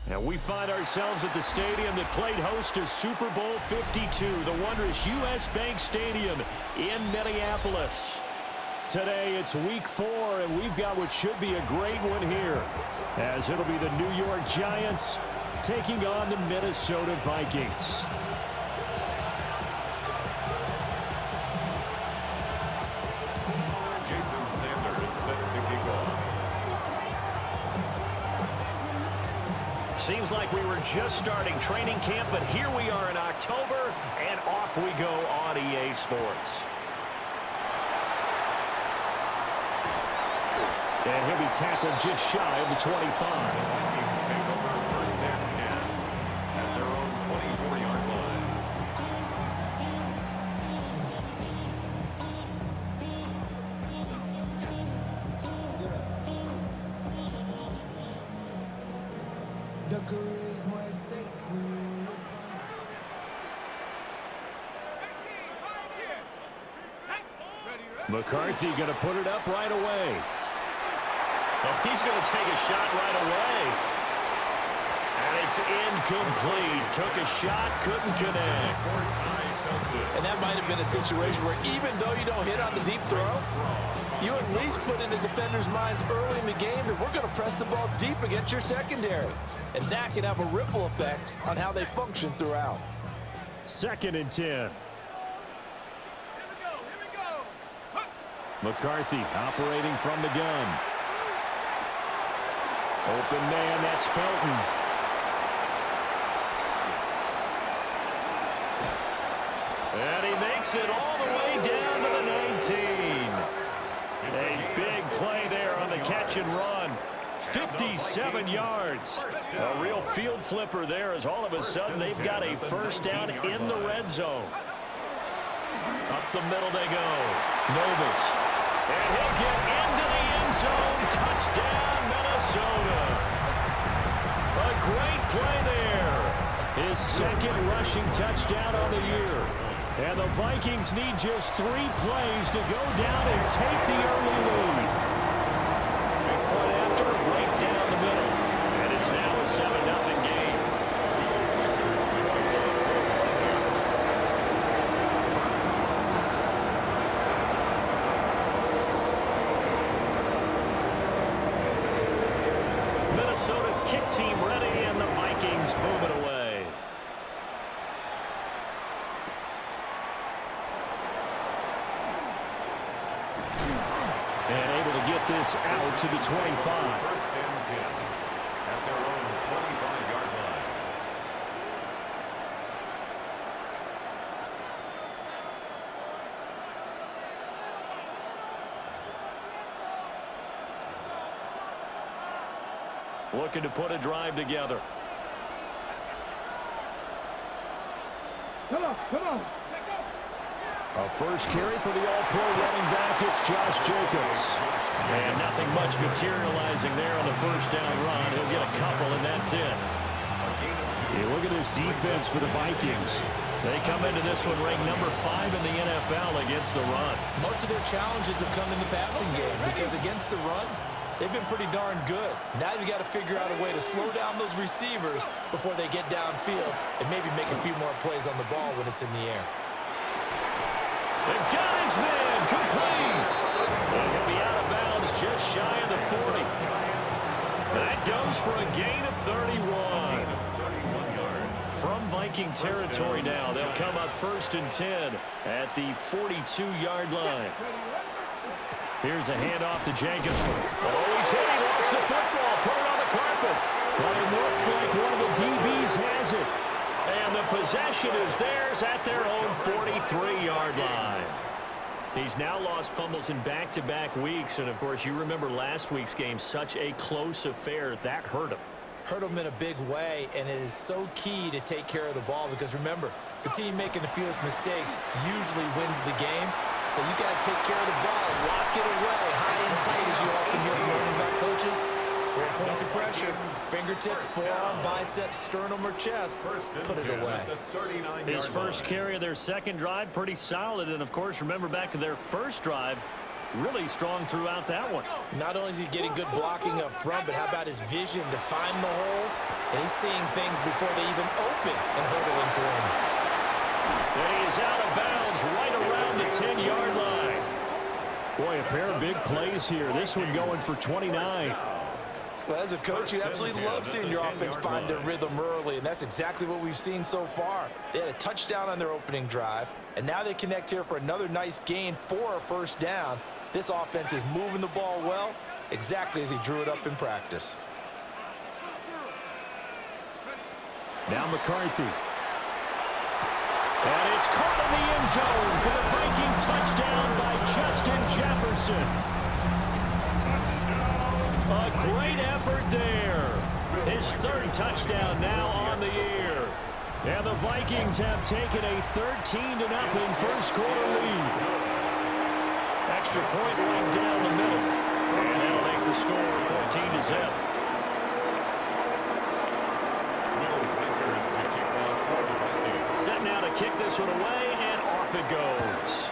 And we find ourselves at the stadium that played host to Super Bowl 52, the wondrous U.S. Bank Stadium in Minneapolis. Today it's week 4, and we've got what should be a great one here, as it'll be the New York Giants taking on the Minnesota Vikings. Seems like we were just starting training camp, but here we are in October, and off we go on EA Sports. And he'll be tackled just shy of the 25. Vikings take over first and 10 at their own 24-yard line. McCarthy going to put it up right away. Oh, he's going to take a shot right away. And it's incomplete. Took a shot, couldn't connect. And that might have been a situation where even though you don't hit on the deep throw, you at least put in the defender's minds early in the game that we're going to press the ball deep against your secondary. And that can have a ripple effect on how they function throughout. 2nd and 10. McCarthy operating from the gun. Open man, that's Felton. And he makes it all the way down to the 19. A big play there on the catch and run. 57 yards. A real field flipper there, as all of a sudden they've got a first down in the red zone. Up the middle they go. Nobles. And he'll get into the end zone. Touchdown, Minnesota. A great play there. His 2nd rushing touchdown on the year. And the Vikings need just 3 plays to go down and take the early lead. Big play after, right down the middle. And it's now a 7-0 game. Minnesota's kick team ready, and the Vikings boom it away. And able to get this out to the 25. First and 10 at their own 25-yard line. Looking to put a drive together. Come on. A first carry for the all-pro running back. It's Josh Jacobs. And nothing much materializing there on the first down run. He'll get a couple, and that's it. Yeah, look at this defense for the Vikings. They come into this one ranked number 5 in the NFL against the run. Most of their challenges have come in the passing game because against the run, they've been pretty darn good. Now you've got to figure out a way to slow down those receivers before they get downfield and maybe make a few more plays on the ball when it's in the air. They've got his man complete. And he'll be out of bounds just shy of the 40. That goes for a gain of 31. From Viking territory now, they'll come up 1st and 10 at the 42-yard line. Here's a handoff to Jacobs. Oh, he's hit. He lost the football. Put it on the carpet. But it looks like one of the DBs has it. And the possession is theirs at their own 43-yard line. He's now lost fumbles in back-to-back weeks. And, of course, you remember last week's game, such a close affair. That hurt him. Hurt him in a big way, and it is so key to take care of the ball because, remember, the team making the fewest mistakes usually wins the game. So you got to take care of the ball, lock it away, high and tight, as you often hear from running back coaches. 4 points of pressure, fingertips, forearm, biceps, sternum, or chest. Put it away. His first carry of their second drive, pretty solid. And, of course, remember back to their first drive, really strong throughout that one. Not only is he getting good blocking up front, but how about his vision to find the holes? And he's seeing things before they even open and hurdling through him. And he is out of bounds right around the 10-yard line. Boy, a pair of big plays here. This one going for 29. Well, as a coach, you absolutely love seeing your offense find their rhythm early, and that's exactly what we've seen so far. They had a touchdown on their opening drive, and now they connect here for another nice gain for a first down. This offense is moving the ball well, exactly as he drew it up in practice. Now McCarthy. And it's caught in the end zone for the Viking touchdown by Justin Jefferson. A great effort there. His third touchdown now on the year. And the Vikings have taken a 13-0 first quarter lead. Extra point right down the middle. And that'll make the score 14-0. Set now to kick this one away, and off it goes.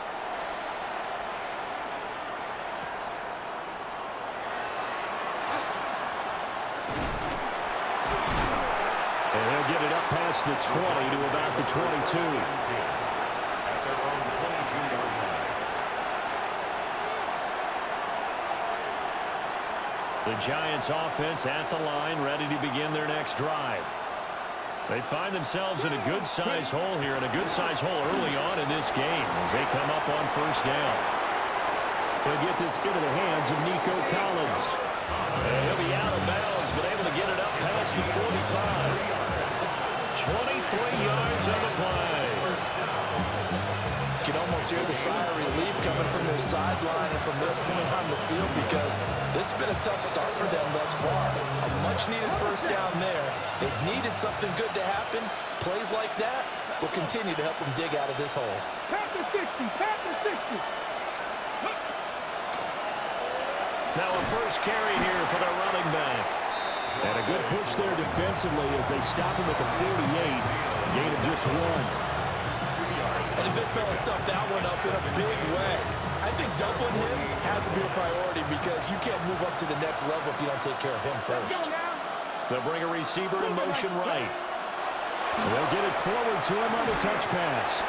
And he'll get it up past the 20 to about the 22. At their own 22-yard line. The Giants offense at the line, ready to begin their next drive. They find themselves in a good-sized hole here, and a good-sized hole early on in this game as they come up on first down. They'll get this into the hands of Nico Collins. And he'll be out of bounds, but able to get it up past the 45. 23 yards on the play. You can almost hear the sigh of relief coming from their sideline and from their point on the field, because this has been a tough start for them thus far. A much-needed first down there. They needed something good to happen. Plays like that will continue to help them dig out of this hole. Pass the 60, pass the 60. Now a first carry here for their running back. And a good push there defensively as they stop him at the 48. Gain of just 1. And the big fella stuffed that one up in a big way. I think doubling him has to be a priority, because you can't move up to the next level if you don't take care of him first. They'll bring a receiver in motion right. They'll get it forward to him on the touch pass.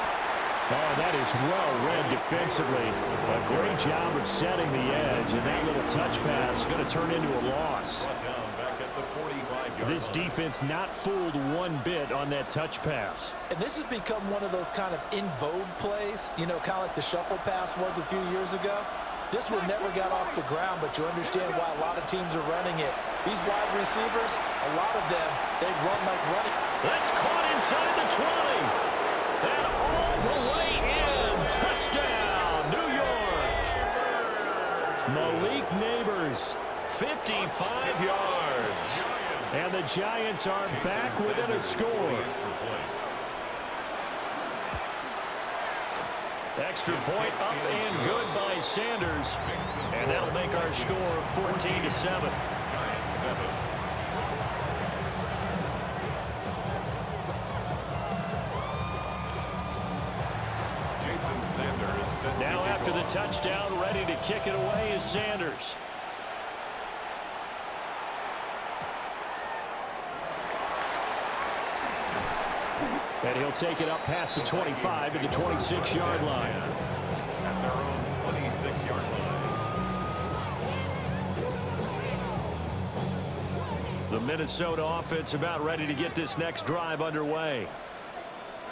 Oh, that is well read defensively. A great job of setting the edge, and that little touch pass is going to turn into a loss. This defense not fooled one bit on that touch pass. And this has become one of those kind of in vogue plays, you know, kind of like the shuffle pass was a few years ago. This one never got off the ground, but you understand why a lot of teams are running it. These wide receivers, a lot of them, they run like running. That's caught inside the 20. And all the way in. Touchdown, New York. Malik Neighbors, 55 yards. And the Giants are back within a score. Extra point up and good by Sanders. And that'll make our score 14-7. Now after the touchdown, ready to kick it away is Sanders. And he'll take it up past the 25 to the 26-yard line. At their own 26-yard line. The Minnesota offense about ready to get this next drive underway.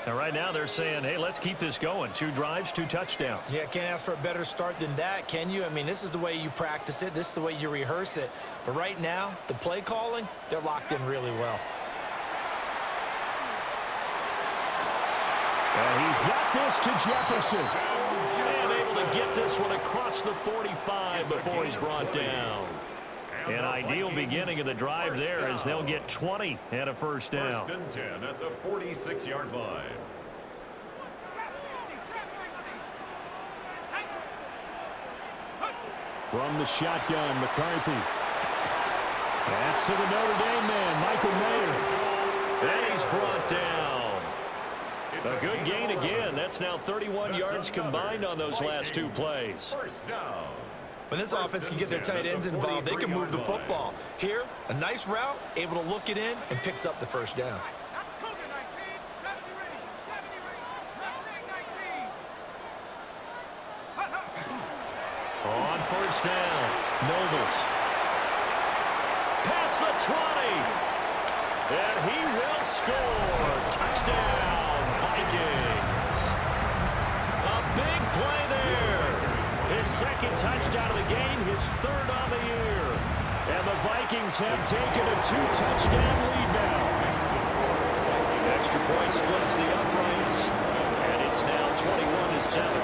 And right now they're saying, hey, let's keep this going. 2 drives, 2 touchdowns. Yeah, can't ask for a better start than that, can you? I mean, this is the way you practice it. This is the way you rehearse it. But right now, the play calling, they're locked in really well. And he's got this to Jefferson. And able to get this one across the 45 before he's brought down. An ideal beginning of the drive there as they'll get 20 and a first down. 1st and 10 at the 46-yard line. From the shotgun, McCarthy. That's to the Notre Dame man, Michael Mayer. And he's brought down. A good gain again. That's now 31 yards combined on those last 2 plays. First down. When this offense can get their tight ends involved, they can move the football. Here, a nice route, able to look it in, and picks up the first down. On first down, Nobles. Past the 20. And he will score. Touchdown, Vikings. A big play there. His second touchdown of the game, his third on the year. And the Vikings have taken a 2-touchdown lead now. Extra point splits the uprights. And it's now 21-7.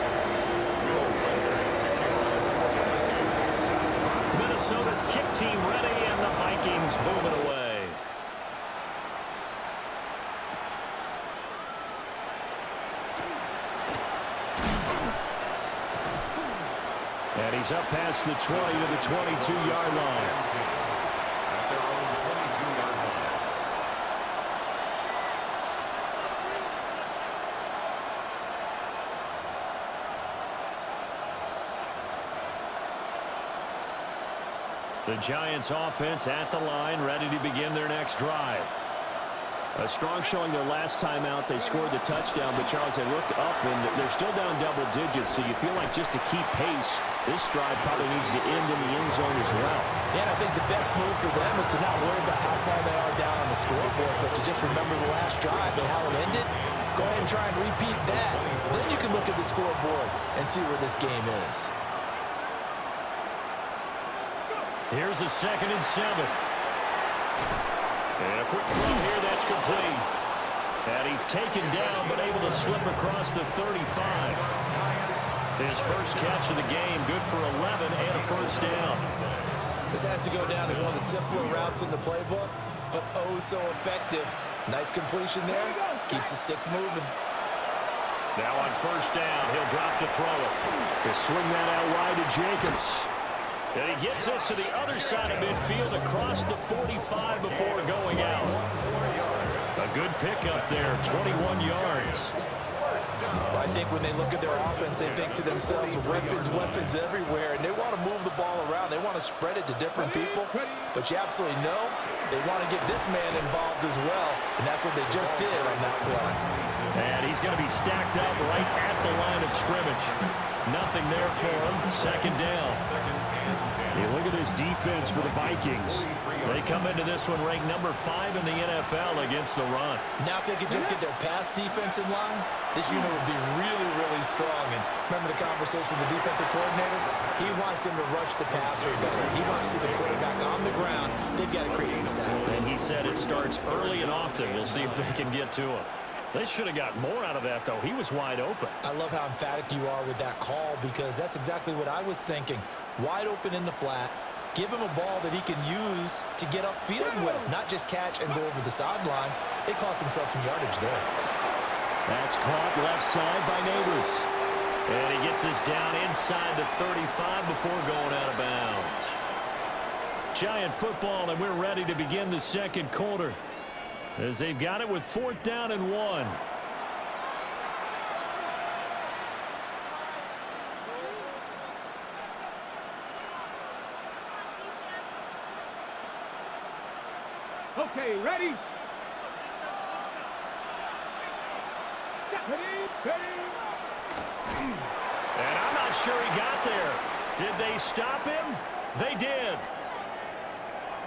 Minnesota's kick team ready, and the Vikings boom it away. And he's up past the 20 to the 22-yard line. At their own 22-yard line. The Giants offense at the line, ready to begin their next drive. A strong showing their last time out. They scored the touchdown, but Charles, they looked up, and they're still down double digits, so you feel like just to keep pace, this drive probably needs to end in the end zone as well. Yeah, and I think the best move for them is to not worry about how far they are down on the scoreboard, but to just remember the last drive and how it ended. Go ahead and try and repeat that. Then you can look at the scoreboard and see where this game is. Here's a 2nd and 7. And a quick throw here that's complete. And he's taken down but able to slip across the 35. His first catch of the game, good for 11 and a first down. This has to go down as one of the simpler routes in the playbook, but oh so effective. Nice completion there. Keeps the sticks moving. Now on first down, he'll drop to throw it. He'll swing that out wide to Jacobs. And he gets us to the other side of midfield across the 45 before going out. A good pickup there, 21 yards. I think when they look at their offense, they think to themselves, weapons everywhere, and they want to move the ball around. They want to spread it to different people, but you absolutely know they want to get this man involved as well, and that's what they just did on that play. And he's going to be stacked up right at the line of scrimmage. Nothing there for him. Second down. Hey, look at this defense for the Vikings. They come into this one ranked number 5 in the NFL against the run. Now if they could just get their pass defense in line, this unit would be really, really strong. And remember the conversation with the defensive coordinator? He wants him to rush the passer better. He wants to see the quarterback on the ground. They've got to create some sacks. And he said it starts early and often. We'll see if they can get to him. They should have got more out of that, though. He was wide open. I love how emphatic you are with that call because that's exactly what I was thinking. Wide open in the flat. Give him a ball that he can use to get upfield with, not just catch and go over the sideline. They cost themselves some yardage there. That's caught left side by Neighbors. And he gets us down inside the 35 before going out of bounds. Giant football, and we're ready to begin the second quarter. As they've got it with 4th down and 1. Okay, ready? And I'm not sure he got there. Did they stop him? They did.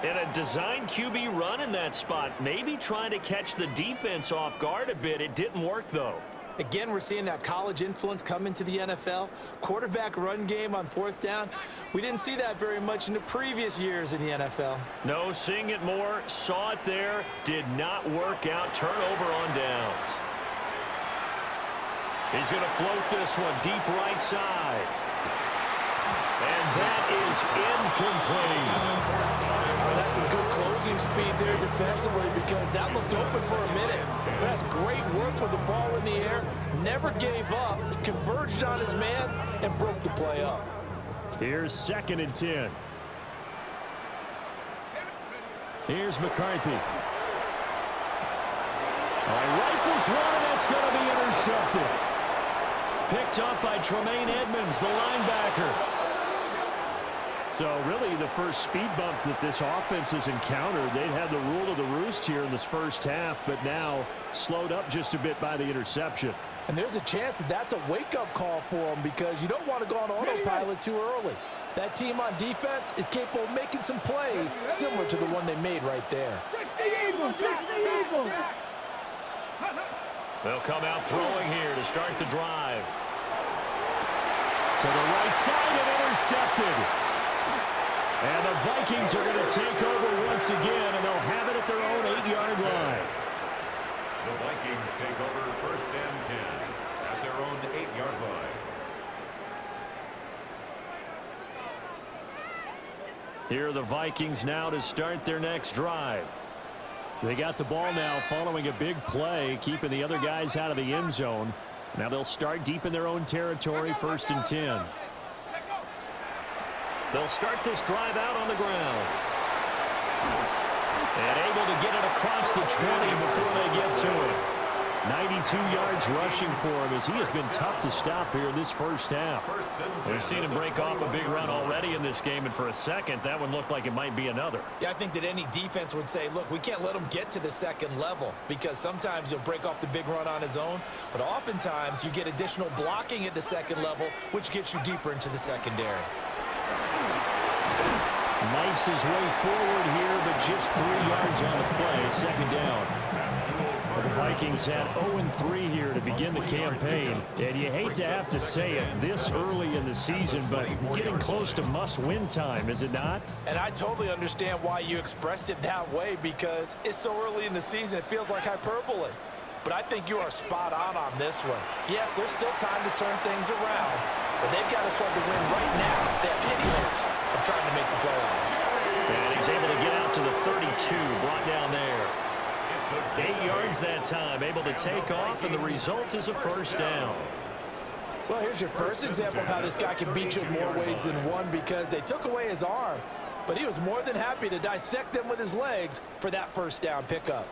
And a design QB run in that spot, maybe trying to catch the defense off guard a bit. It didn't work, though. Again, we're seeing that college influence come into the NFL. Quarterback run game on 4th down. We didn't see that very much in the previous years in the NFL. No, seeing it more, saw it there, did not work out. Turnover on downs. He's going to float this one deep right side. And that is incomplete. That's some good closing speed there defensively because that looked open for a minute. That's great work with the ball in the air. Never gave up, converged on his man, and broke the play up. Here's 2nd and 10. Here's McCarthy. All right, rifles one, and that's going to be intercepted. Picked up by Tremaine Edmonds, the linebacker. So really the first speed bump that this offense has encountered, they've had the rule of the roost here in this first half, but now slowed up just a bit by the interception. And there's a chance that that's a wake-up call for them because you don't want to go on autopilot too early. That team on defense is capable of making some plays similar to the one they made right there. They'll come out throwing here to start the drive. To the right side and intercepted. And the Vikings are going to take over once again, and they'll have it at their own 8-yard line. The Vikings take over 1st and 10 at their own 8-yard line. Here are the Vikings now to start their next drive. They got the ball now following a big play, keeping the other guys out of the end zone. Now they'll start deep in their own territory, 1st and 10. They'll start this drive out on the ground. And able to get it across the 20 before they get to it. 92 yards rushing for him as he has been tough to stop here in this first half. We've seen him break off a big run already in this game, and for a second, that one looked like it might be another. Yeah, I think that any defense would say, look, we can't let him get to the second level because sometimes he'll break off the big run on his own, but oftentimes you get additional blocking at the second level, which gets you deeper into the secondary. Knifes his way forward here, but just 3 yards on the play, 2nd down. The Vikings had 0-3 here to begin the campaign, and you hate to have to say it this early in the season, but getting close to must-win time, is it not? And I totally understand why you expressed it that way because it's so early in the season, it feels like hyperbole. But I think you are spot on this one. Yes, there's still time to turn things around, but they've got to start to win right now if they have any hopes of trying to make the playoffs. And he's able to get out to the 32, brought down there. 8 yards that time, able to take off, and the result is a 1st down. Well, here's your first example of how this guy can beat you in more ways than one because they took away his arm, but he was more than happy to dissect them with his legs for that 1st down pickup.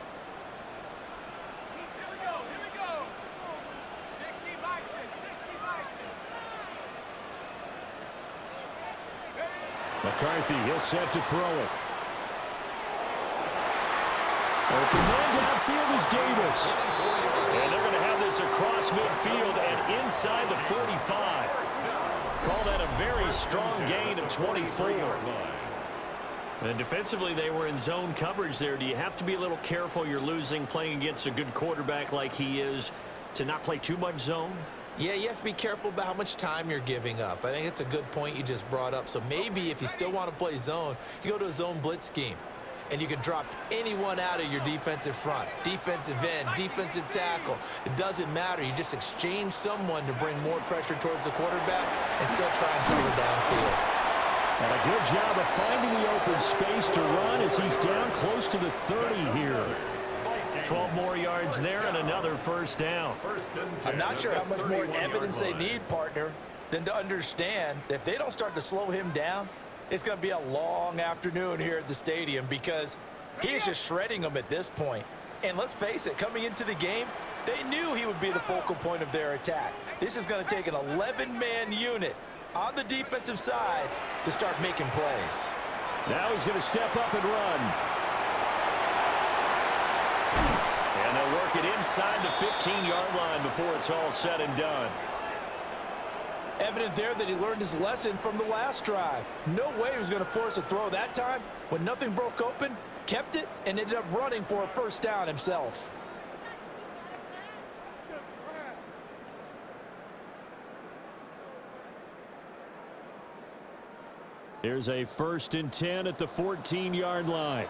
McCarthy, he'll set to throw it. Open man downfield is Davis. And they're going to have this across midfield and inside the 45. Call that a very strong gain of 24. And defensively, they were in zone coverage there. Do you have to be a little careful you're losing playing against a good quarterback like he is to not play too much zone? Yeah, you have to be careful about how much time you're giving up. I think it's a good point you just brought up. So maybe if you still want to play zone, you go to a zone blitz scheme. And you can drop anyone out of your defensive front, defensive end, defensive tackle. It doesn't matter. You just exchange someone to bring more pressure towards the quarterback and still try and cover downfield. And a good job of finding the open space to run as he's down close to the 30 here. 12 more yards there and another 1st down. I'm not sure how much more evidence they need, partner, than to understand that if they don't start to slow him down, it's going to be a long afternoon here at the stadium because he's just shredding them at this point. And let's face it, coming into the game, they knew he would be the focal point of their attack. This is going to take an 11-man unit on the defensive side to start making plays. Now he's going to step up and run. And they'll work it inside the 15-yard line before it's all said and done. Evident there that he learned his lesson from the last drive. No way he was going to force a throw that time. When nothing broke open, kept it, and ended up running for a 1st down himself. Here's a 1st and 10 at the 14-yard line.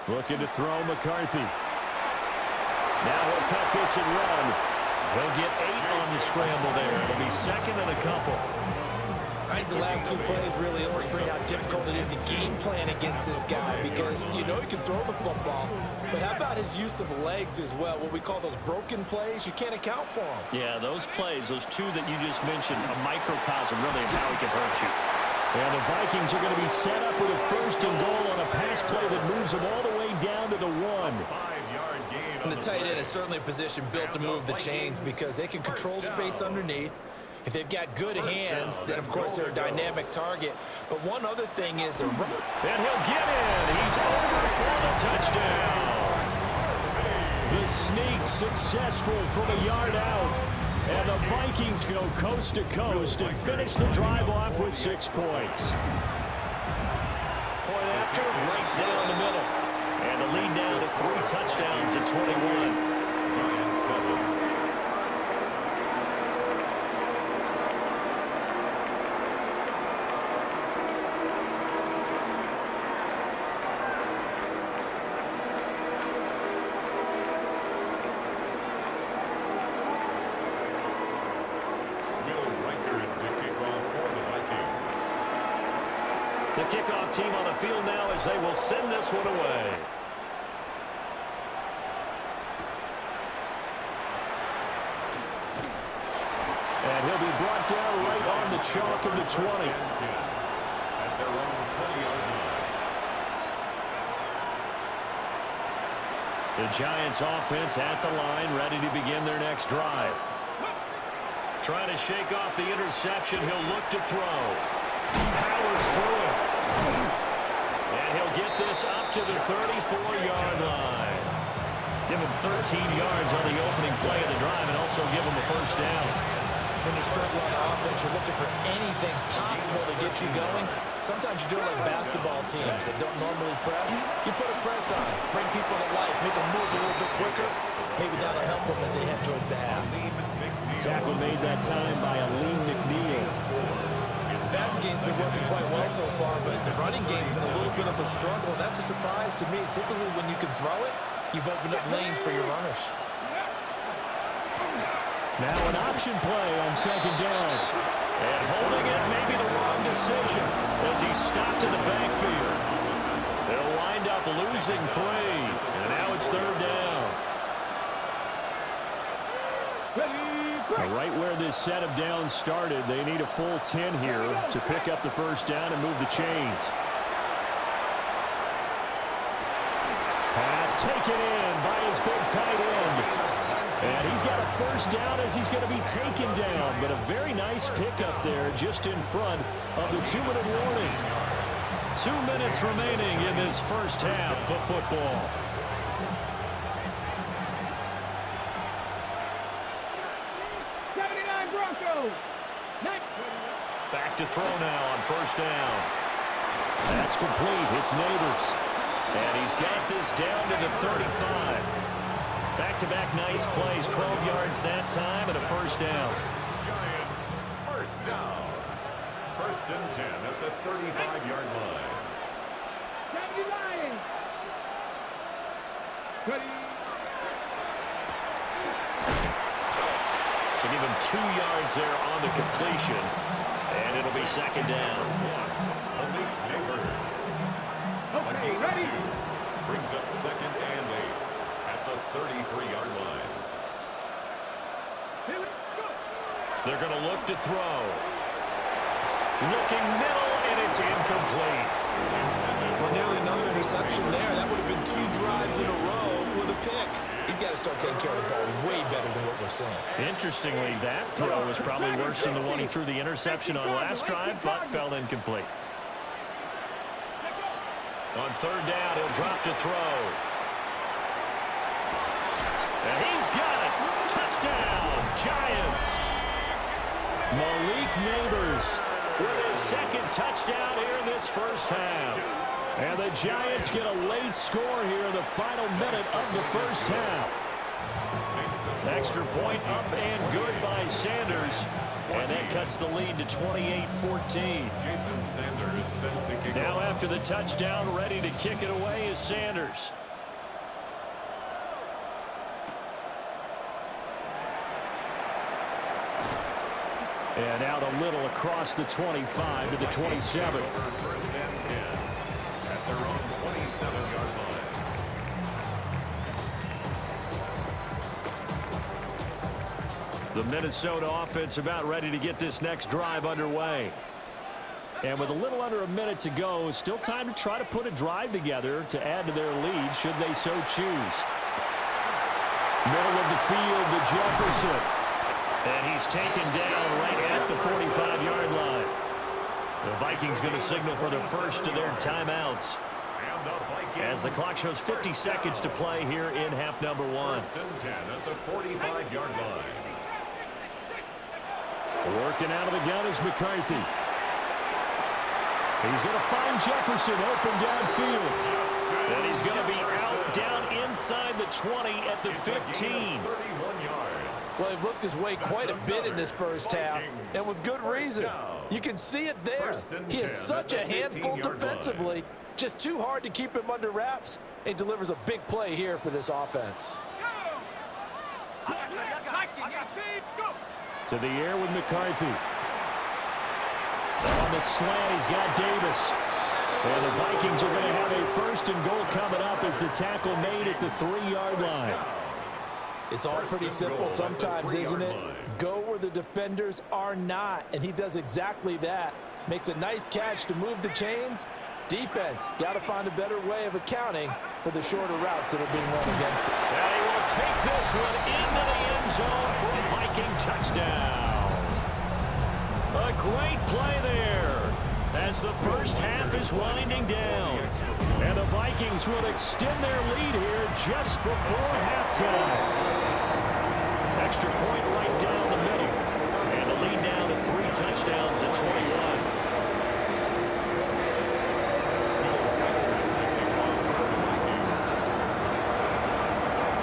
Looking to throw McCarthy. Now he'll tuck this and run. He'll get 8 on the scramble there. It'll be 2nd and a couple. I think the last 2 plays really illustrate how difficult it is to game plan against this guy because you know he can throw the football, but how about his use of legs as well? What we call those broken plays, you can't account for them. Yeah, those plays, those 2 that you just mentioned, a microcosm really of how he can hurt you. And the Vikings are going to be set up with a 1st and goal on a pass play that moves them all the way down to the 1. And the tight end is certainly a position built to move the chains because they can control space underneath. If they've got good hands, then, of course, they're a dynamic target. But one other thing is... And he'll get in. He's over for the touchdown. The sneak successful from a yard out. And the Vikings go coast to coast and finish the drive off with 6 points. Point after, right down the middle. And the lead now to 3 touchdowns at 21. Giants 7. The kickoff team on the field now as they will send this one away. And he'll be brought down right on the chalk of the 20. At their own 20-yard line. The Giants offense at the line, ready to begin their next drive. Trying to shake off the interception, he'll look to throw. Powers through it. And he'll get this up to the 34-yard line. Give him 13 yards on the opening play of the drive and also give him a first down. When you're struggling on offense, you're looking for anything possible to get you going. Sometimes you do it like basketball teams that don't normally press. You put a press on, bring people to life, make them move a little bit quicker. Maybe that'll help them as they head towards the half. Tackle made that time by Aleem McNeil. The passing game's been working quite well so far, but the running game's been a little bit of a struggle. That's a surprise to me. Typically, when you can throw it, you've opened up lanes for your runners. Now an option play on second down. And holding it may be the wrong decision as he stopped in the backfield. They'll wind up losing 3. And now it's third down. Right where this set of downs started, they need a full 10 here to pick up the first down and move the chains. Pass taken in by his big tight end. And he's got a first down as he's going to be taken down. But a very nice pickup there just in front of the 2-minute warning. 2 minutes remaining in this first half of football. Back to throw now on first down. That's complete. It's Neighbors. And he's got this down to the 35. Back-to-back nice plays. 12 yards that time and a first down. Giants first down. First and 10 at the 35-yard line. So give him 2 yards there on the completion. And it'll be second down. Neighbors. Okay, ready? Brings up second and 8 at the 33-yard line. They're going to look to throw. Looking middle, and it's incomplete. Well, nearly another interception there. That would have been 2 drives in a row with a pick. He's got to start taking care of the ball way better than what we're seeing. Interestingly, that throw was probably worse than the one he threw the interception on last drive, but fell incomplete. On third down, he'll drop to throw. And he's got it. Touchdown, Giants. Malik Neighbors with his second touchdown here in this first half. And the Giants get a late score here in the final minute of the first half. Extra point up and good by Sanders. And that cuts the lead to 28-14. Jason Sanders sent to kick Now off. after the touchdown, ready to kick it away is Sanders. And out a little across the 25 to the 27. First and 10 at their own 27-yard line. The Minnesota offense about ready to get this next drive underway. And with a little under a minute to go, still time to try to put a drive together to add to their lead should they so choose. Middle of the field to Jefferson. And he's taken down right at the 45-yard line. The Vikings going to signal for the first of their timeouts, as the clock shows 50 seconds to play here in half number one. First and 10 at the 45-yard line. Working out of the gun is McCarthy. He's going to find Jefferson open downfield. And he's going to be out down inside the 20 at the 15. Well, he looked his way quite a bit in this first half, and with good reason. You can see it there. He is such a handful defensively. Just too hard to keep him under wraps. He delivers a big play here for this offense. To the air with McCarthy. On the slant, he's got Davis. Well, the Vikings are going to have a first and goal coming up as the tackle made at the 3-yard line. It's all pretty simple sometimes, isn't it? Go where the defenders are not, and he does exactly that. Makes a nice catch to move the chains. Defense, got to find a better way of accounting for the shorter routes that are being run against them. And he will take this one into the end zone for a Viking touchdown. A great play there as the first half is winding down. And the Vikings will extend their lead here just before halftime. Extra point right down the middle. And the lead now to 3 touchdowns at 21.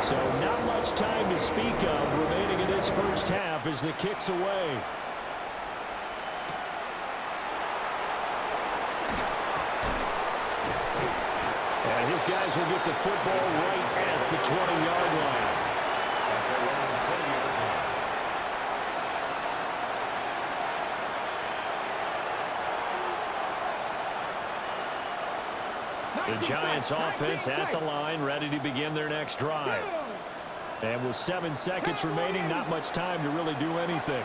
So not much time to speak of remaining in this first half as the kick's away. And his guys will get the football right at the 20-yard line. The Giants offense at the line, ready to begin their next drive. And with 7 seconds remaining, not much time to really do anything.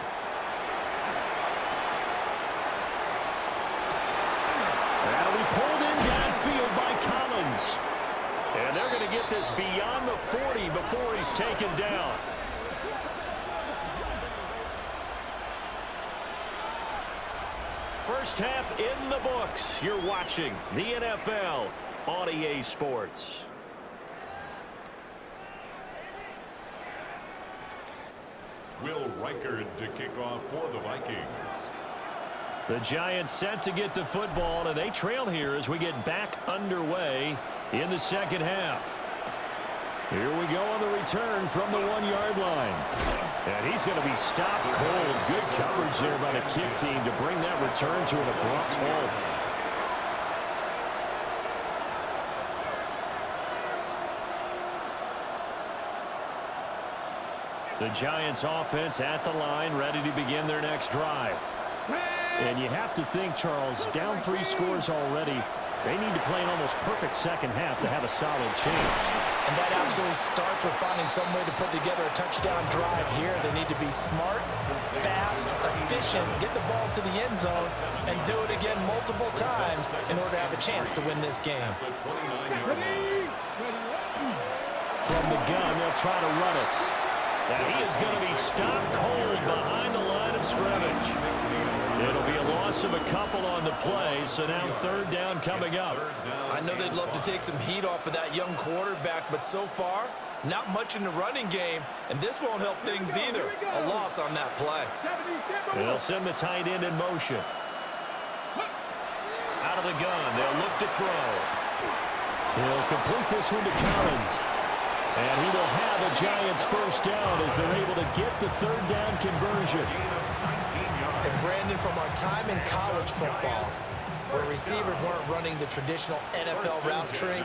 That'll be pulled in downfield by Collins. And they're going to get this beyond the 40 before he's taken down. First half in the books. You're watching the NFL on EA Sports. Will Reichard to kick off for the Vikings. The Giants set to get the football, and they trail here as we get back underway in the second half. Here we go on the return from the 1-yard line. And he's going to be stopped cold. Good coverage there by the kick team to bring that return to an abrupt halt. The Giants offense at the line, ready to begin their next drive. And you have to think, Charles, down 3 scores already. They need to play an almost perfect second half to have a solid chance. And that absolutely starts with finding some way to put together a touchdown drive here. They need to be smart, fast, efficient, get the ball to the end zone, and do it again multiple times in order to have a chance to win this game. From the gun, they'll try to run it. Now he is going to be stopped cold behind the line of scrimmage. It'll be a loss of a couple on the play, so now 3rd down coming up. I know they'd love to take some heat off of that young quarterback, but so far, not much in the running game, and this won't help things either. A loss on that play. They'll send the tight end in motion. Out of the gun, they'll look to throw. He'll complete this one to Collins. And he will have a Giants first down as they're able to get the 3rd down conversion. And Brandon, from our time in college football, where receivers weren't running the traditional NFL route tree,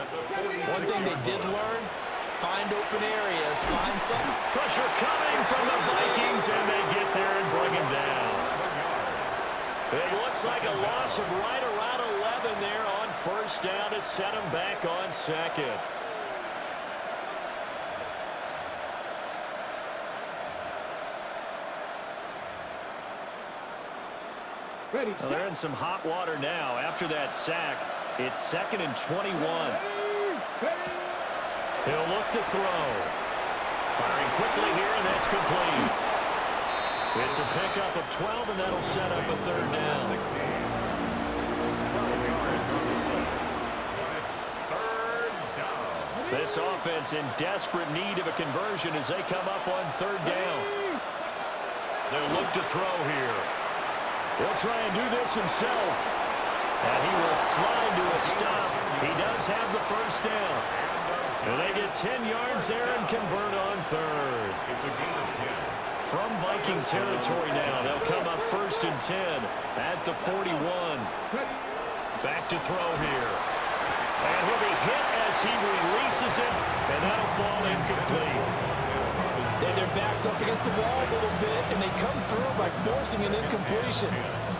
one thing they did learn, find open areas, find some. Pressure coming from the Vikings, and they get there and bring him down. It looks like a loss of right around 11 there on 1st down to set him back on 2nd. Well, they're in some hot water now. After that sack, it's 2nd and 21. He'll look to throw. Firing quickly here, and that's complete. It's a pickup of 12, and that'll set up a third down. 16. 12 yards on the play. And it's third down. This offense in desperate need of a conversion as they come up on third down. They'll look to throw here. He'll try and do this himself. And he will slide to a stop. He does have the first down. And they get 10 yards there and convert on third. It's a gain of 10. From Viking territory now, they'll come up 1st and 10 at the 41. Back to throw here. And he'll be hit as he releases it, and that'll fall incomplete. Their backs up against the wall a little bit, and they come through by forcing an incompletion.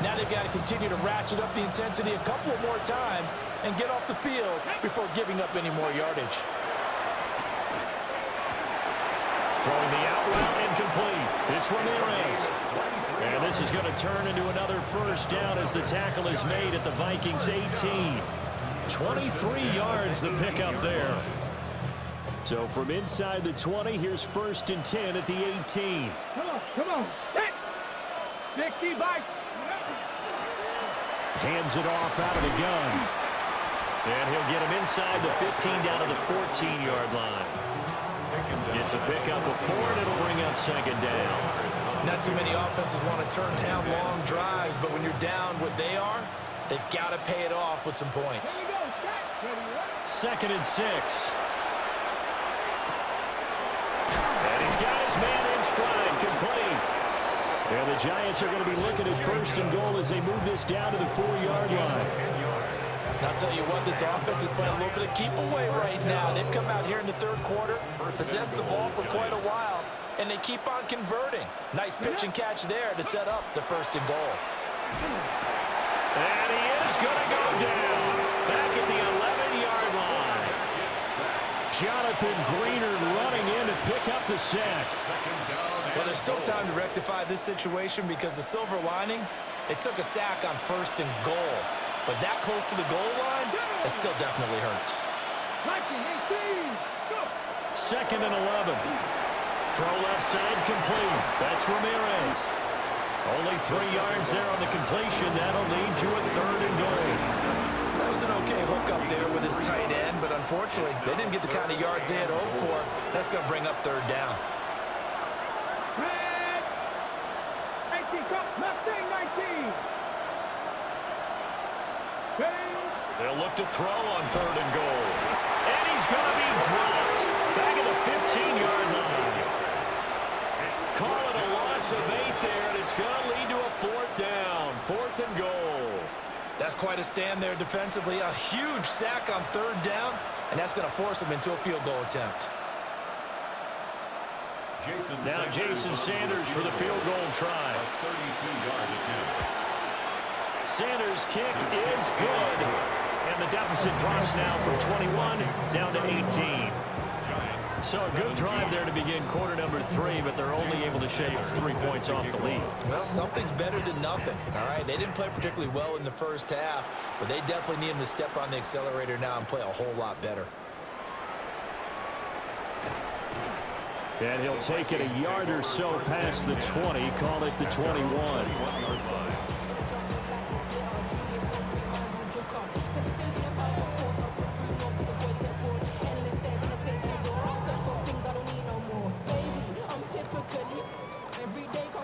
Now they've got to continue to ratchet up the intensity a couple more times and get off the field before giving up any more yardage. Throwing the out route incomplete. It's Ramirez. And this is going to turn into another first down as the tackle is made at the Vikings 18. 23 yards the pickup there. So from inside the 20, here's 1st and 10 at the 18. Come on. Hit. 60 bike. Hands it off out of the gun. And he'll get him inside the 15 down to the 14-yard line. It's a pickup of 4, and it'll bring up 2nd down. Not too many offenses want to turn down long drives, but when you're down what they are, they've got to pay it off with some points. 2nd and 6. And he's got his man in stride, complete. And the Giants are going to be looking at 1st and goal as they move this down to the 4-yard line. And I'll tell you what, this offense is playing a little bit of keep away right now. They've come out here in the 3rd quarter, possessed the ball for quite a while, and they keep on converting. Nice pitch and catch there to set up the 1st and goal. And he is going to go down back at the 11-yard line. Jonathan Greener running in to pick up the sack. Well, there's still time to rectify this situation because the silver lining, they took a sack on 1st and goal. But that close to the goal line, it still definitely hurts. 2nd and 11. Throw left side complete. That's Ramirez. Only 3 yards there on the completion. That'll lead to a 3rd and goal. That was an okay hook up there with his tight end, but unfortunately, they didn't get the kind of yards they had hoped for. That's going to bring up 3rd down. They'll look to throw on 3rd and goal. And he's going to be dropped back at the 15-yard line. Call it a loss of 8 there, and it's going to lead to a 4th down. 4th and goal. That's quite a stand there defensively. A huge sack on 3rd down, and that's going to force him into a field goal attempt. Now Jason Sanders for the field goal try. 32-yard attempt. Sanders' kick is good. And the deficit drops now from 21 down to 18. So a good drive there to begin quarter number 3, but they're only able to shave 3 points off the lead. Well, something's better than nothing, all right? They didn't play particularly well in the first half, but they definitely need him to step on the accelerator now and play a whole lot better. And he'll take it a yard or so past the 20, call it the 21.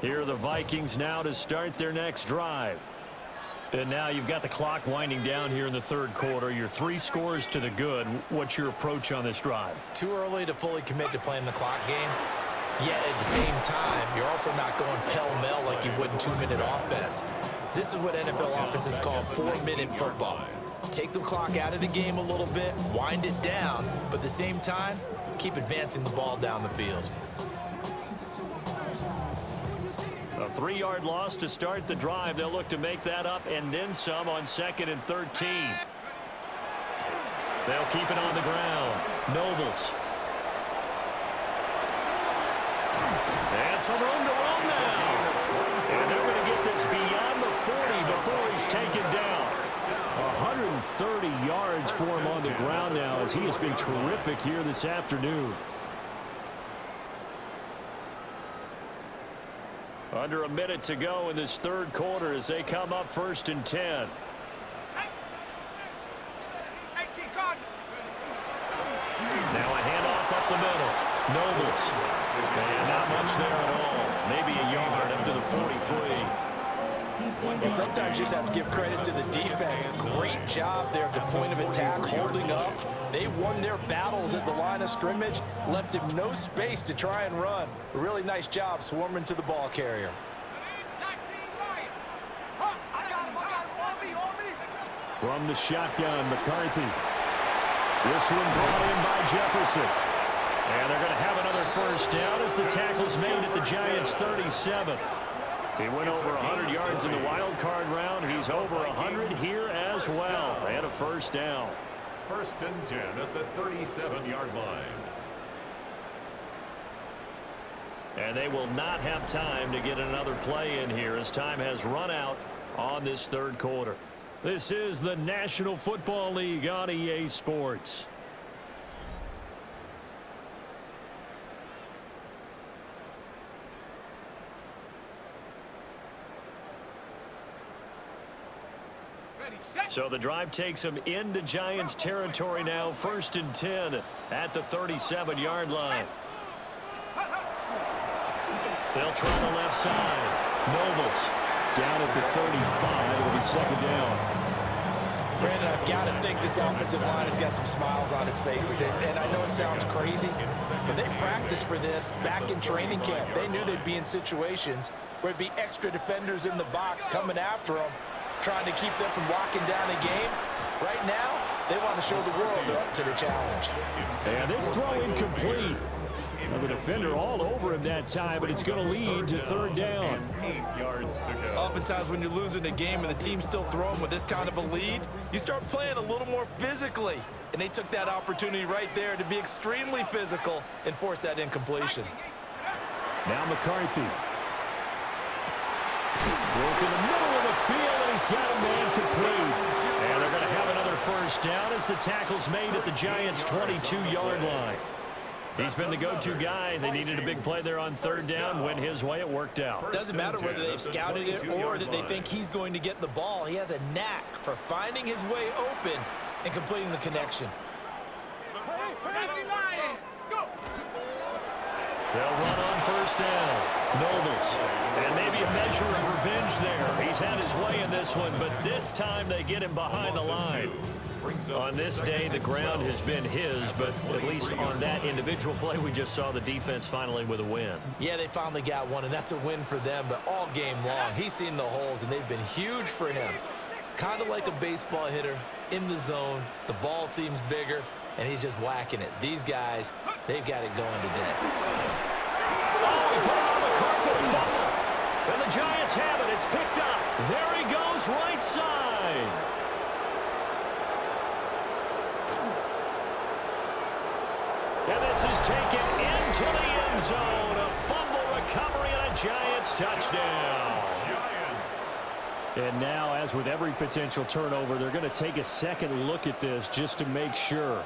Here are the Vikings now to start their next drive. And now you've got the clock winding down here in the 3rd quarter. You're 3 scores to the good. What's your approach on this drive? Too early to fully commit to playing the clock game. Yet at the same time, you're also not going pell-mell like you would in 2-minute offense. This is what NFL offenses call 4-minute football. Take the clock out of the game a little bit, wind it down, but at the same time, keep advancing the ball down the field. A 3-yard loss to start the drive. They'll look to make that up and then some on 2nd and 13. They'll keep it on the ground. Nobles. And some room to run now. And they're going to get this beyond the 40 before he's taken down. 130 yards for him on the ground now as he has been terrific here this afternoon. Under a minute to go in this third quarter as they come up 1st and 10. Now a handoff up the middle. Nobles. And not much there at all. Maybe a yard up to the 43. Well, sometimes you just have to give credit to the defense. Great job there at the point of attack, holding up. They won their battles at the line of scrimmage, left him no space to try and run. A really nice job swarming to the ball carrier. From the shotgun, McCarthy. This one brought in by Jefferson. And they're going to have another first down as the tackle's made at the Giants' 37. He went over 100 yards in the wild card round, and he's over 100 here as well. And a first down. 1st and 10 at the 37-yard line. And they will not have time to get another play in here as time has run out on this third quarter. This is the National Football League on EA Sports. So the drive takes them into Giants territory now, 1st and 10 at the 37-yard line. They'll try the left side. Nobles Down at the 35. It'll be 2nd down. Brandon, I've got to think this offensive line has got some smiles on its faces. And I know it sounds crazy, but they practiced for this back in training camp. They knew they'd be in situations where it'd be extra defenders in the box coming after them, trying to keep them from locking down a game. Right now, they want to show the world they're up to the challenge. And this throw incomplete. Well, the defender all over him that time, but it's going to lead to 3rd down. 8 yards to go. Oftentimes when you're losing a game and the team's still throwing with this kind of a lead, you start playing a little more physically. And they took that opportunity right there to be extremely physical and force that incompletion. Now McCarthy. Broke in the middle of the field, and he's got a man complete. And they're going to have another first down as the tackle's made at the Giants' 22-yard line. He's been the go-to guy. They needed a big play there on 3rd down. Went his way. It worked out. Doesn't matter whether they've scouted it or that they think he's going to get the ball. He has a knack for finding his way open and completing the connection. They'll run on 1st down. Nobles. And maybe a measure of revenge there. He's had his way in this one, but this time they get him behind the line. On this day, the ground has been his, but at least on that individual play, we just saw the defense finally with a win. Yeah, they finally got one, and that's a win for them, but all game long, he's seen the holes, and they've been huge for him. Kind of like a baseball hitter in the zone. The ball seems bigger, and he's just whacking it. These guys, they've got it going today. Oh, he put it on the carpet and fumbled. And the Giants have it. It's picked up. There he goes, right side. And this is taken into the end zone. A fumble recovery and a Giants touchdown. And now, as with every potential turnover, they're going to take a second look at this just to make sure.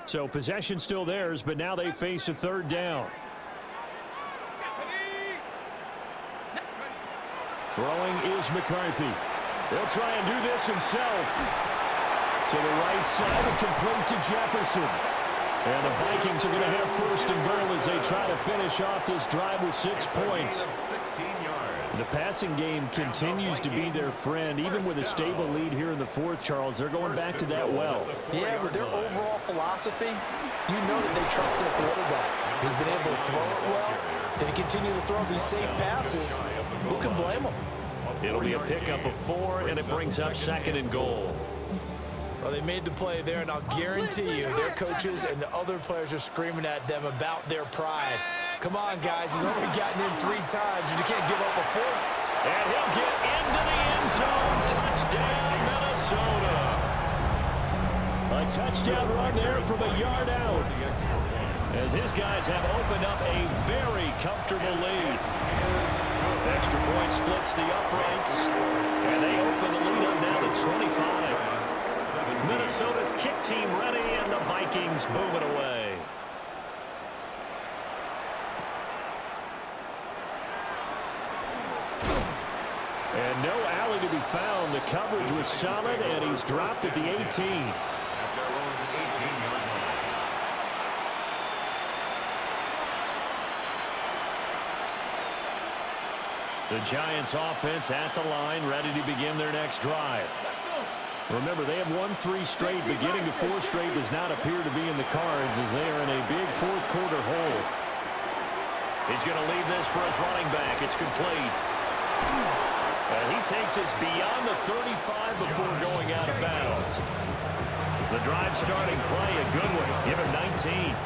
So possession still theirs, but now they face a 3rd down. Throwing is McCarthy. He'll try and do this himself. To the right side and complete to Jefferson. And the Vikings are going to have 1st and goal as they try to finish off this drive with 6 points. 16 yards. The passing game continues to be their friend. Even with a stable lead here in the 4th, Charles, they're going back to that well. Yeah, with their overall philosophy, you know that they trust their quarterback. He's been able to throw it well. They continue to throw these safe passes. Who can blame them? It'll be a pickup of 4, and it brings up 2nd and goal. Well, they made the play there, and I'll guarantee you their coaches and the other players are screaming at them about their pride. Come on, guys. He's only gotten in 3 times, and you can't give up a 4th. And he'll get into the end zone. Touchdown, Minnesota. A touchdown run there from a yard out. as his guys have opened up a very comfortable lead. Extra point splits the uprights, and they open the lead up now to 25. Minnesota's kick team ready, and the Vikings boom it away. And no alley to be found. The coverage was solid, and he's dropped at the 18. At their own 18-yard line. The Giants offense at the line, ready to begin their next drive. Remember, they have won 3 straight, but getting to 4 straight does not appear to be in the cards as they are in a big fourth quarter hole. He's going to leave this for his running back. It's complete. And he takes us beyond the 35 before going out of bounds. The drive starting play, a good one. Give him 19.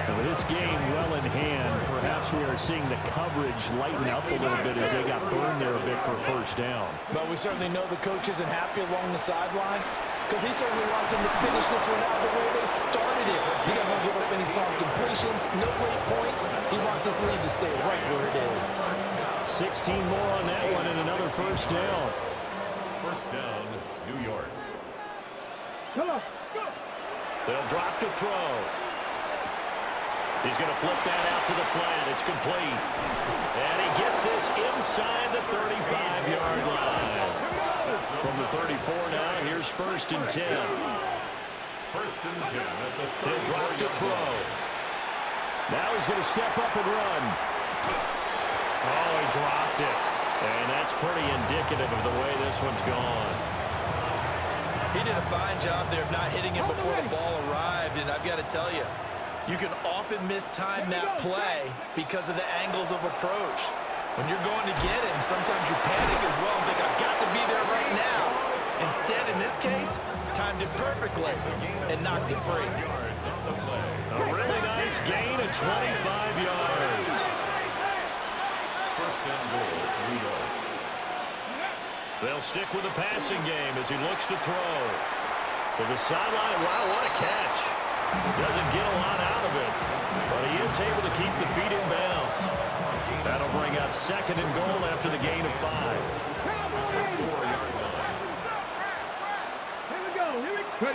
And with this game well in hand, perhaps we are seeing the coverage lighten up a little bit as they got burned there a bit for a first down. But we certainly know the coach isn't happy along the sideline because he certainly wants them to finish this one out the way they started it. He doesn't want to give up any soft completions, no late points. He wants his lead to stay right where it is. 16 more on that one and another first down. First down, New York. Come on, go. They'll drop to throw. He's going to flip that out to the flat. It's complete. And he gets this inside the 35-yard line. From the 34 now, here's first and 10. First and 10 at the 30. He'll drop to throw. Now he's going to step up and run. Oh, he dropped it. And that's pretty indicative of the way this one's gone. He did a fine job there of not hitting him before the ball arrived, and I've got to tell you, you can often mistime that play because of the angles of approach. When you're going to get him, sometimes you panic as well and think, I've got to be there right now. Instead, in this case, timed it perfectly and knocked it free. A really nice gain of 25 yards. First and goal, New York. They'll stick with the passing game as he looks to throw. To the sideline. Wow, what a catch. Doesn't get a lot out of it, but he is able to keep the feet in bounds. That'll bring up second and goal after the gain of 5. Here we go. Here we go.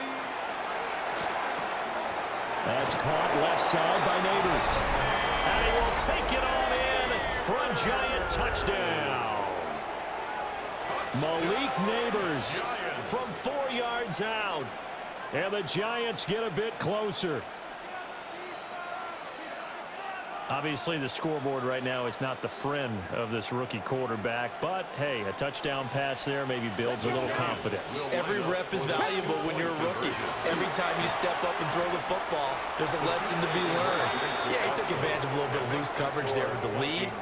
That's caught left side by Neighbors. And he will take it on in for a Giant touchdown. Malik Neighbors from 4 yards out. And the Giants get a bit closer. Obviously, the scoreboard right now is not the friend of this rookie quarterback. But, hey, a touchdown pass there maybe builds a little confidence. Every rep is valuable when you're a rookie. Every time you step up and throw the football, there's a lesson to be learned. Yeah, he took advantage of a little bit of loose coverage there with the lead.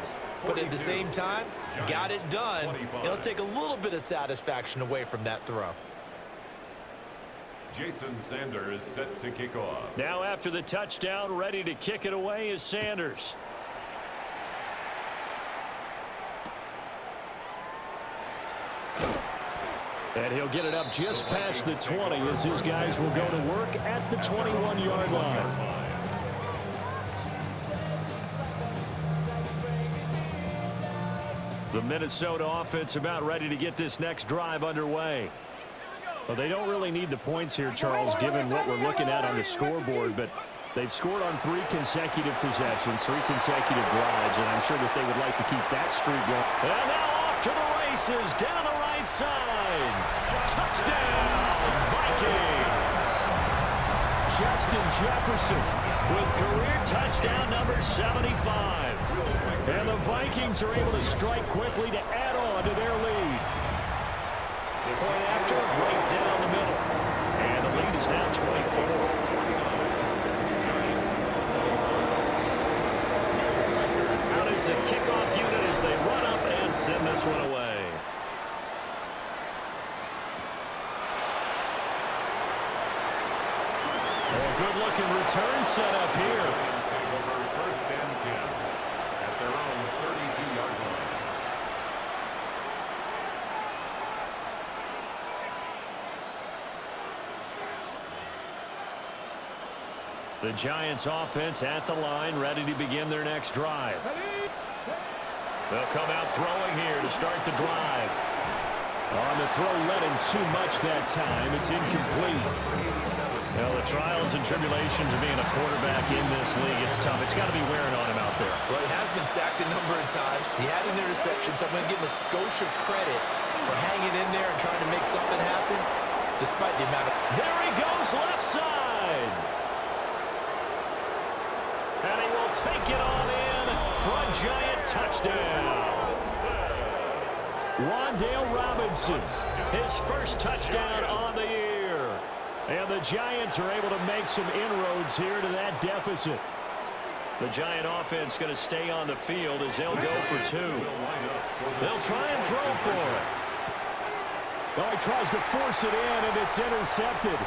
But at the same time, got it done. It'll take a little bit of satisfaction away from that throw. Jason Sanders set to kick off. Now after the touchdown, ready to kick it away is Sanders. And he'll get it up just past the 20 as his guys will go to work at the 21-yard line. The Minnesota offense about ready to get this next drive underway. Well, they don't really need the points here, Charles, given what we're looking at on the scoreboard, but they've scored on 3 consecutive possessions, 3 consecutive drives, and I'm sure that they would like to keep that streak going. And now off to the races, down the right side. Touchdown, Vikings! Justin Jefferson with career touchdown number 75. And the Vikings are able to strike quickly to add on to their lead. Point after, right down the middle. And the lead is now 24. Out is the kickoff unit as they run up and send this one away. A good-looking return set up here. First and 10 at their own 32-yard line. The Giants offense at the line, ready to begin their next drive. They'll come out throwing here to start the drive. On the throw, let him too much that time. It's incomplete. Well, the trials and tribulations of being a quarterback in this league, it's tough. It's got to be wearing on him out there. Well, he has been sacked a number of times. He had an interception, so I'm going to give him a skosh of credit for hanging in there and trying to make something happen, despite the amount of... There he goes, left side. And he will take it on in for a Giant touchdown. Wan'Dale Robinson, his first touchdown on the year. And the Giants are able to make some inroads here to that deficit. The Giant offense going to stay on the field as they'll go for two. They'll try and throw for it. Well, he tries to force it in, and it's intercepted.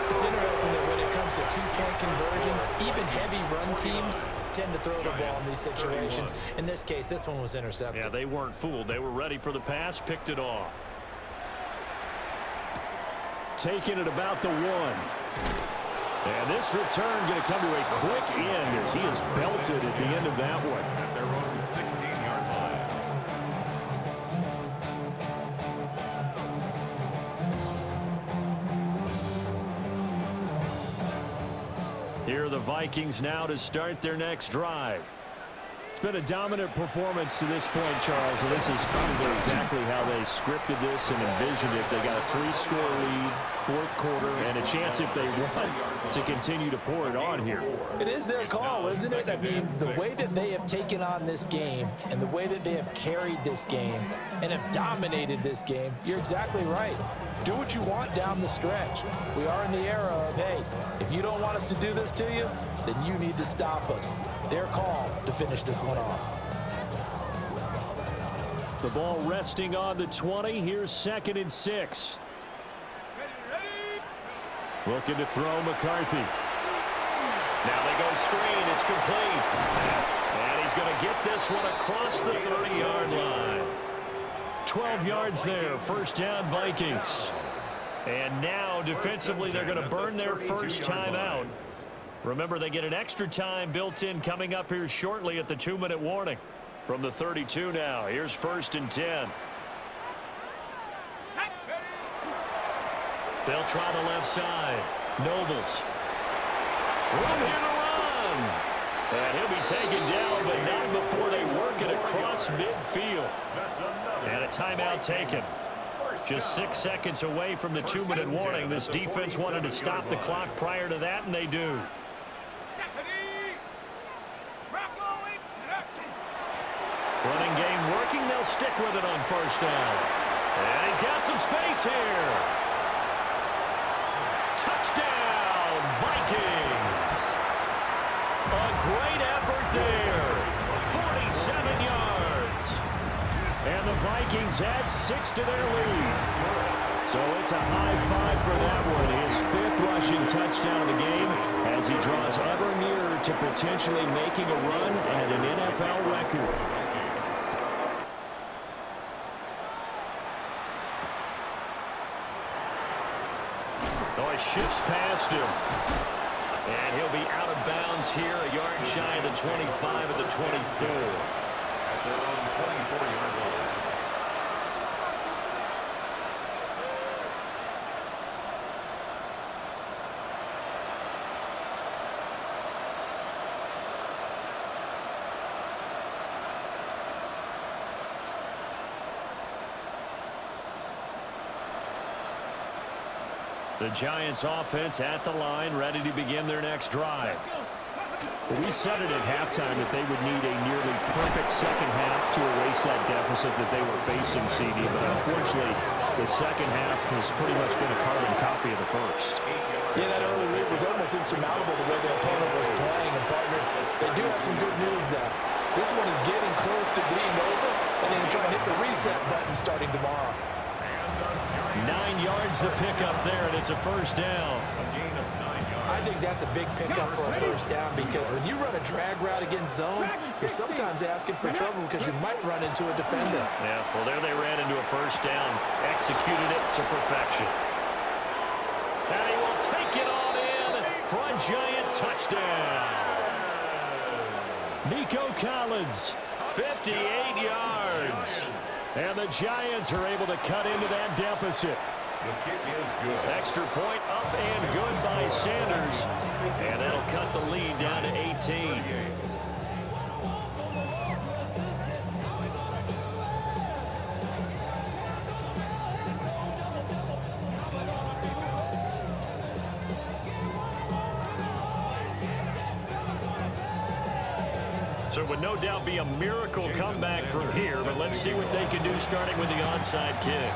It's interesting that when it comes to two-point conversions, even heavy run teams tend to throw the ball in these situations. In this case, this one was intercepted. Yeah, they weren't fooled. They were ready for the pass, picked it off. Taking it about the 1. And this return going to come to a quick end as he is belted at the end of that one. At their own 16-yard line. Here are the Vikings now to start their next drive. It's been a dominant performance to this point, Charles, and this is probably exactly how they scripted this and envisioned it. They got a 3-score lead, fourth quarter, and a chance if they want to continue to pour it on here. It is their call, isn't it? I mean, the way that they have taken on this game and the way that they have carried this game and have dominated this game, you're exactly right. Do what you want down the stretch. We are in the era of, hey, if you don't want us to do this to you, then you need to stop us. Their call to finish this one off. The ball resting on the 20. Here's 2nd and 6. Looking to throw McCarthy. Now they go screen. It's complete. And he's going to get this one across the 30-yard line. 12 yards there. First down, Vikings. And now defensively they're going to burn their first time out. Remember, they get an extra time built in coming up here shortly at the 2-minute warning. From the 32 now, here's 1st and 10. They'll try the left side. Nobles. Room here to run. And he'll be taken down, but not before they work it across midfield. And a timeout taken. Just 6 seconds away from the 2-minute warning. This defense wanted to stop the clock prior to that, and they do. Running game working. They'll stick with it on first down. And he's got some space here. Touchdown, Vikings. A great effort there. 47 yards. And the Vikings add 6 to their lead. So it's a high five for that one. His 5th rushing touchdown of the game as he draws ever nearer to potentially making a run at an NFL record. Oh, he shifts past him. And he'll be out of bounds here, a yard shy of the 25 of the 24. At their own 24-yard line. The Giants offense at the line, ready to begin their next drive. We said it at halftime that they would need a nearly perfect second half to erase that deficit that they were facing, CD. But unfortunately, the second half has pretty much been a carbon copy of the first. Yeah, that early lead was almost insurmountable the way their opponent was playing. And, partner, they do have some good news there. This one is getting close to being over, and they can try and hit the reset button starting tomorrow. 9 yards the pickup there, and it's a first down. I think that's a big pickup for a first down because when you run a drag route against zone, you're sometimes asking for trouble because you might run into a defender. Yeah, well, there they ran into a first down, executed it to perfection. And he will take it on in for a giant touchdown. Nico Collins, 58 yards. And the Giants are able to cut into that deficit. The kick is good. Extra point up and good by Sanders. And that'll cut the lead down to 18. So it would no doubt be a miracle comeback from here, but let's see what they can do starting with the onside kick.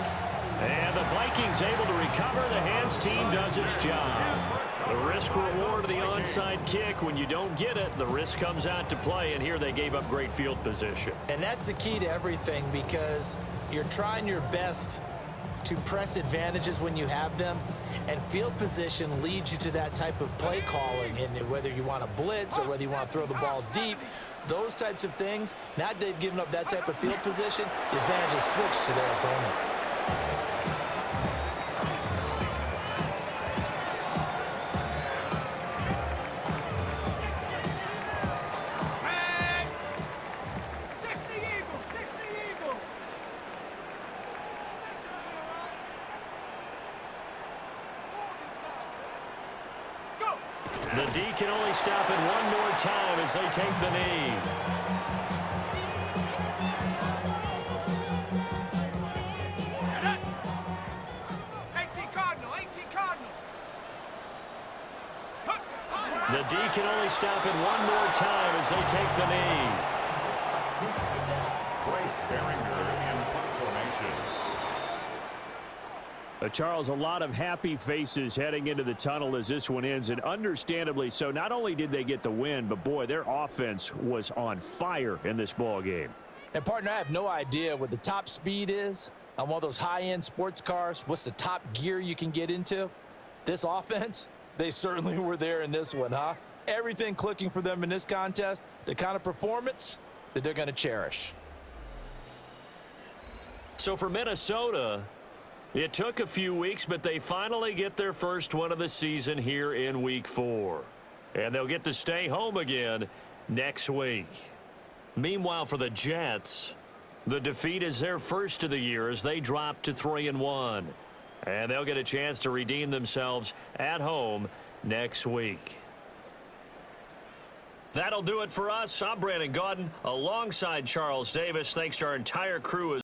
And the Vikings able to recover. The hands team does its job. The risk reward of the onside kick. When you don't get it, the risk comes out to play, and here they gave up great field position. And that's the key to everything, because you're trying your best to press advantages when you have them, and field position leads you to that type of play calling. And whether you want to blitz or whether you want to throw the ball deep, those types of things, now that they've given up that type of field position, the advantage is switched to their opponent. The D can only stop it one more time as they take the knee. The D can only stop it one more time as they take the knee. Brace Barringer in punt formation. Charles, a lot of happy faces heading into the tunnel as this one ends, and understandably so. Not only did they get the win, but boy, their offense was on fire in this ball game. And partner, I have no idea what the top speed is on one of those high-end sports cars. What's the top gear you can get into? This offense, they certainly were there in this one, huh? Everything clicking for them in this contest, the kind of performance that they're going to cherish. So for Minnesota, it took a few weeks, but they finally get their first one of the season here in Week 4. And they'll get to stay home again next week. Meanwhile, for the Jets, the defeat is their first of the year as they drop to 3-1. And they'll get a chance to redeem themselves at home next week. That'll do it for us. I'm Brandon Gaudin alongside Charles Davis. Thanks to our entire crew.